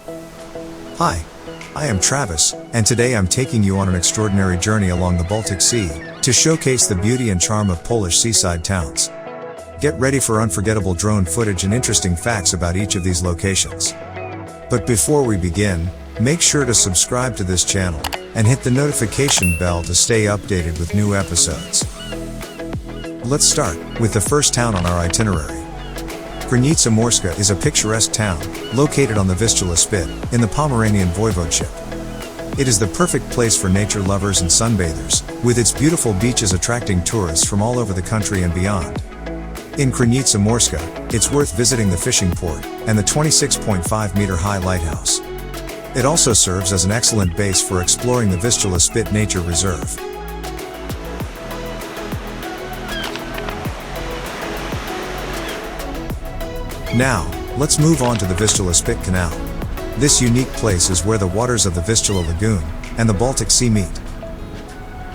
Hi, I am Travis, and today I'm taking you on an extraordinary journey along the Baltic Sea to showcase the beauty and charm of Polish seaside towns. Get ready for unforgettable drone footage and interesting facts about each of these locations. But before we begin, make sure to subscribe to this channel and hit the notification bell to stay updated with new episodes. Let's start with the first town on our itinerary. KRYNICA MORSKA is a picturesque town, located on the VISTULA spit, in the Pomeranian voivodeship. It is the perfect place for nature lovers and sunbathers, with its beautiful beaches attracting tourists from all over the country and beyond. In KRYNICA MORSKA, it's worth visiting the fishing port and the 26.5-meter-high lighthouse. It also serves as an excellent base for exploring the VISTULA Spit Nature Reserve. Now, let's move on to the Vistula Spit Canal. This unique place is where the waters of the Vistula Lagoon and the Baltic Sea meet.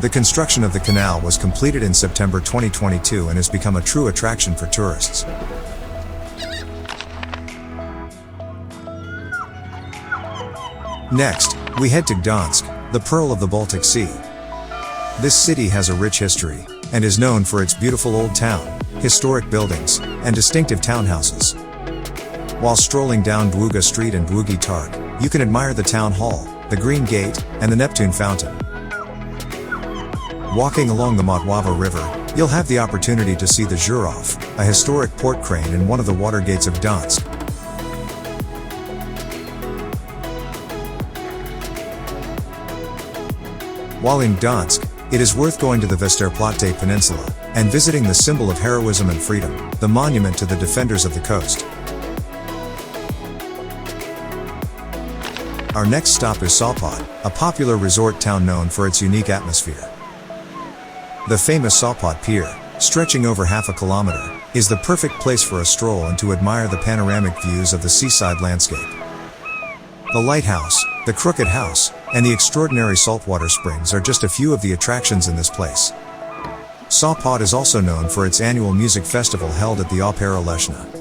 The construction of the canal was completed in September 2022 and has become a true attraction for tourists. Next, we head to Gdansk, the pearl of the Baltic Sea. This city has a rich history and is known for its beautiful old town, historic buildings, and distinctive townhouses. While strolling down Długa Street and Długi Targ, you can admire the town hall, the Green Gate, and the Neptune Fountain. Walking along the Motława River, you'll have the opportunity to see the Żuraw, a historic port crane in one of the water gates of Gdansk. While in Gdansk, it is worth going to the Westerplatte Peninsula and visiting the symbol of heroism and freedom, the monument to the defenders of the coast. Our next stop is SOPOT, a popular resort town known for its unique atmosphere. The famous SOPOT Pier, stretching over half a kilometer, is the perfect place for a stroll and to admire the panoramic views of the seaside landscape. The lighthouse, the Crooked House, and the extraordinary saltwater springs are just a few of the attractions in this place. SOPOT is also known for its annual music festival held at the Wprowadzenie.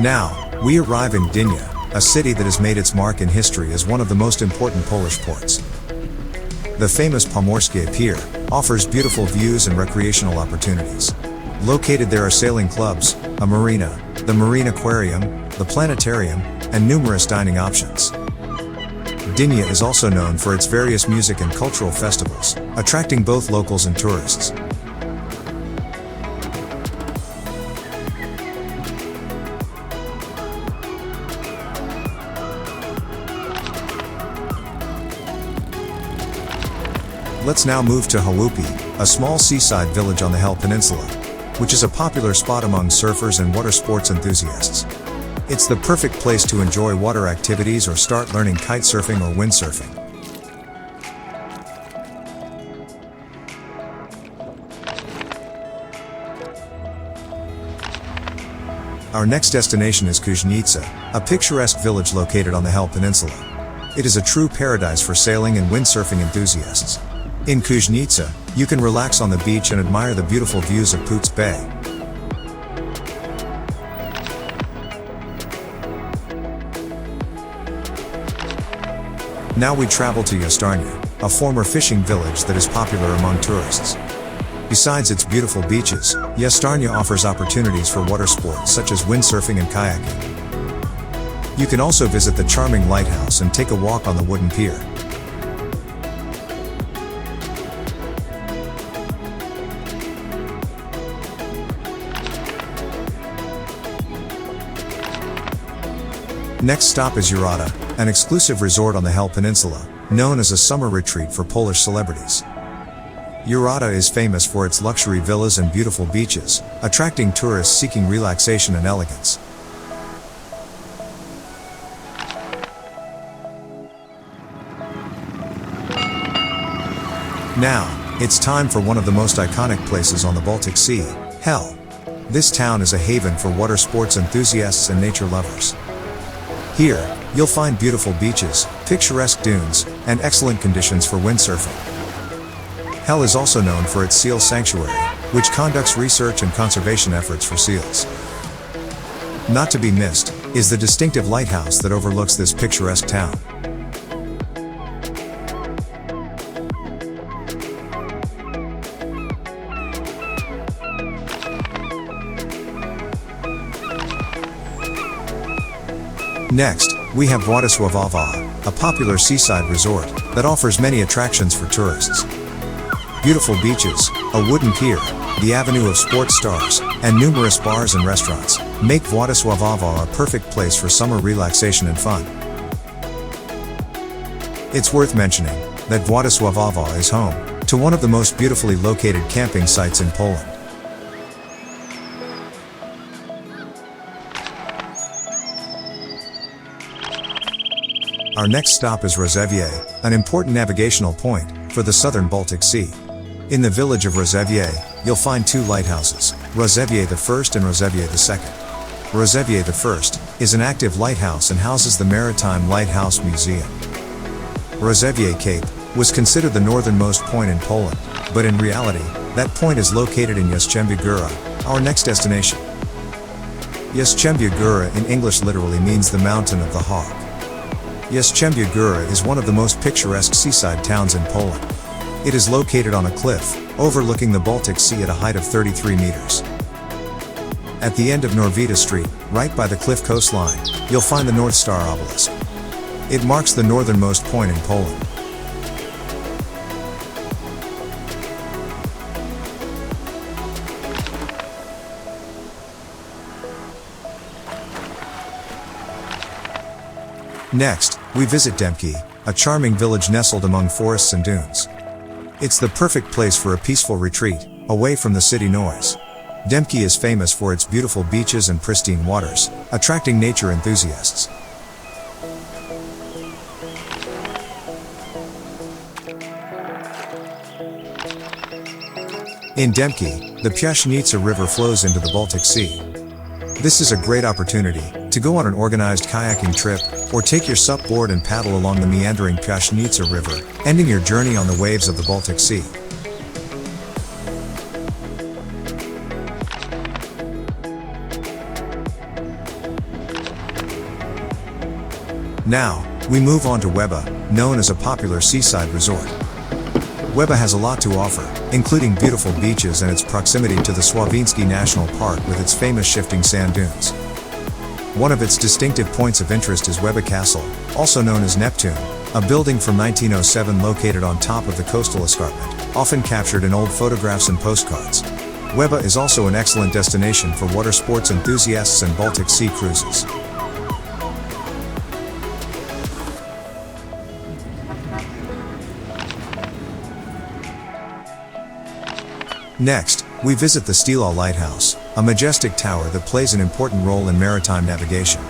Now, we arrive in Gdynia, a city that has made its mark in history as one of the most important Polish ports. The famous Pomorskie Pier offers beautiful views and recreational opportunities. Located there are sailing clubs, a marina, the marine aquarium, the planetarium, and numerous dining options. Gdynia is also known for its various music and cultural festivals, attracting both locals and tourists. Let's now move to Chałupy, a small seaside village on the Hel Peninsula, which is a popular spot among surfers and water sports enthusiasts. It's the perfect place to enjoy water activities or start learning kite surfing or windsurfing. Our next destination is Kuźnica, a picturesque village located on the Hel Peninsula. It is a true paradise for sailing and windsurfing enthusiasts. In Kuźnica, you can relax on the beach and admire the beautiful views of Pucz Bay. Now we travel to JASTARNIA, a former fishing village that is popular among tourists. Besides its beautiful beaches, JASTARNIA offers opportunities for water sports such as windsurfing and kayaking. You can also visit the charming lighthouse and take a walk on the wooden pier. Next stop is JURATA, an exclusive resort on the Hel Peninsula, known as a summer retreat for Polish celebrities. JURATA is famous for its luxury villas and beautiful beaches, attracting tourists seeking relaxation and elegance. Now, it's time for one of the most iconic places on the Baltic Sea, Hel. This town is a haven for water sports enthusiasts and nature lovers. Here, you'll find beautiful beaches, picturesque dunes, and excellent conditions for windsurfing. Hell is also known for its seal sanctuary, which conducts research and conservation efforts for seals. Not to be missed is the distinctive lighthouse that overlooks this picturesque town. Next, we have Władysławowa, a popular seaside resort that offers many attractions for tourists. Beautiful beaches, a wooden pier, the avenue of sports stars, and numerous bars and restaurants make Władysławowa a perfect place for summer relaxation and fun. It's worth mentioning that Władysławowa is home to one of the most beautifully located camping sites in Poland. Our next stop is ROZEWIE, an important navigational point for the southern Baltic Sea. In the village of ROZEWIE, you'll find two lighthouses, ROZEWIE I and ROZEWIE II. ROZEWIE I is an active lighthouse and houses the Maritime Lighthouse Museum. ROZEWIE Cape was considered the northernmost point in Poland, but in reality, that point is located in Jastrzębie Góra, our next destination. Jastrzębie Góra in English literally means the mountain of the hawk. Jastrzębie Góra is one of the most picturesque seaside towns in Poland. It is located on a cliff, overlooking the Baltic Sea at a height of 33 meters. At the end of Norvita Street, right by the cliff coastline, you'll find the North Star obelisk. It marks the northernmost point in Poland. Next, we visit Dębki, a charming village nestled among forests and dunes. It's the perfect place for a peaceful retreat, away from the city noise. Dębki is famous for its beautiful beaches and pristine waters, attracting nature enthusiasts. In Dębki, the Piaśnica River flows into the Baltic Sea. This is a great opportunity to go on an organized kayaking trip, or take your SUP board and paddle along the meandering Piaśnica River, ending your journey on the waves of the Baltic Sea. Now, we move on to Łeba, known as a popular seaside resort. Łeba has a lot to offer, including beautiful beaches and its proximity to the Sławiński National Park with its famous shifting sand dunes. One of its distinctive points of interest is Łeba Castle, also known as Neptune, a building from 1907 located on top of the coastal escarpment, often captured in old photographs and postcards. Łeba is also an excellent destination for water sports enthusiasts and Baltic Sea cruises. Next, we visit the STILO Lighthouse, a majestic tower that plays an important role in maritime navigation.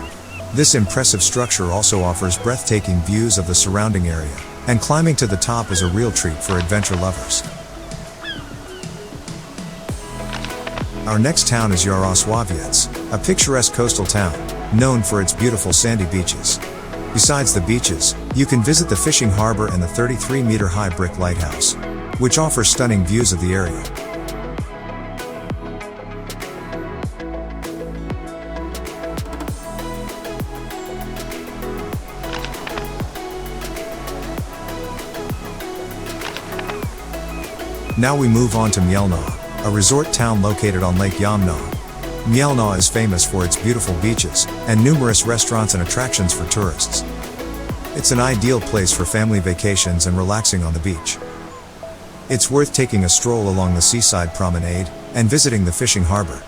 This impressive structure also offers breathtaking views of the surrounding area, and climbing to the top is a real treat for adventure lovers. Our next town is Jarosławiec, a picturesque coastal town, known for its beautiful sandy beaches. Besides the beaches, you can visit the fishing harbor and the 33-meter-high brick lighthouse, which offers stunning views of the area. Now we move on to Mielno, a resort town located on Lake Yamna. Mielno is famous for its beautiful beaches, and numerous restaurants and attractions for tourists. It's an ideal place for family vacations and relaxing on the beach. It's worth taking a stroll along the seaside promenade, and visiting the fishing harbor.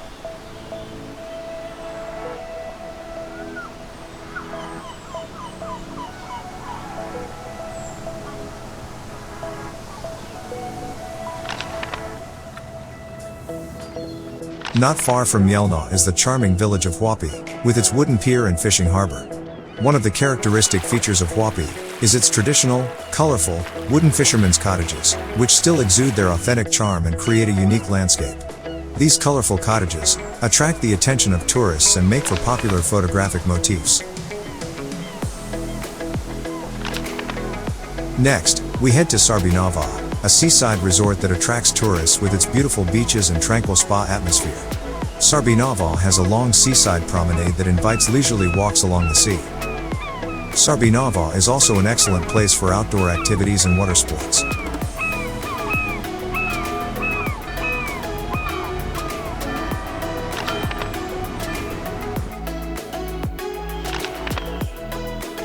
Not far from Mielno is the charming village of Chłopy, with its wooden pier and fishing harbor. One of the characteristic features of Chłopy is its traditional, colorful, wooden fishermen's cottages, which still exude their authentic charm and create a unique landscape. These colorful cottages attract the attention of tourists and make for popular photographic motifs. Next, we head to SARBINOWO, a seaside resort that attracts tourists with its beautiful beaches and tranquil spa atmosphere. SARBINOWO has a long seaside promenade that invites leisurely walks along the sea. SARBINOWO is also an excellent place for outdoor activities and water sports.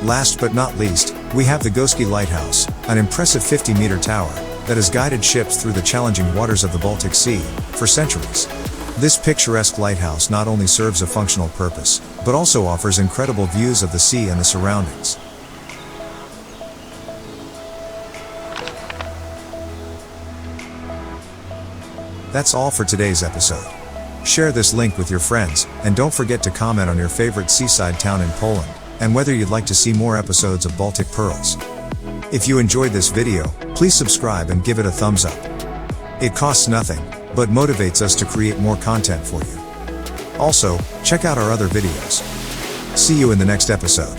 Last but not least, we have the Goski Lighthouse, an impressive 50-meter tower that has guided ships through the challenging waters of the Baltic Sea for centuries. This picturesque lighthouse not only serves a functional purpose, but also offers incredible views of the sea and the surroundings. That's all for today's episode. Share this link with your friends, and don't forget to comment on your favorite seaside town in Poland, and whether you'd like to see more episodes of Baltic Pearls. If you enjoyed this video, please subscribe and give it a thumbs up. It costs nothing, but motivates us to create more content for you. Also, check out our other videos. See you in the next episode.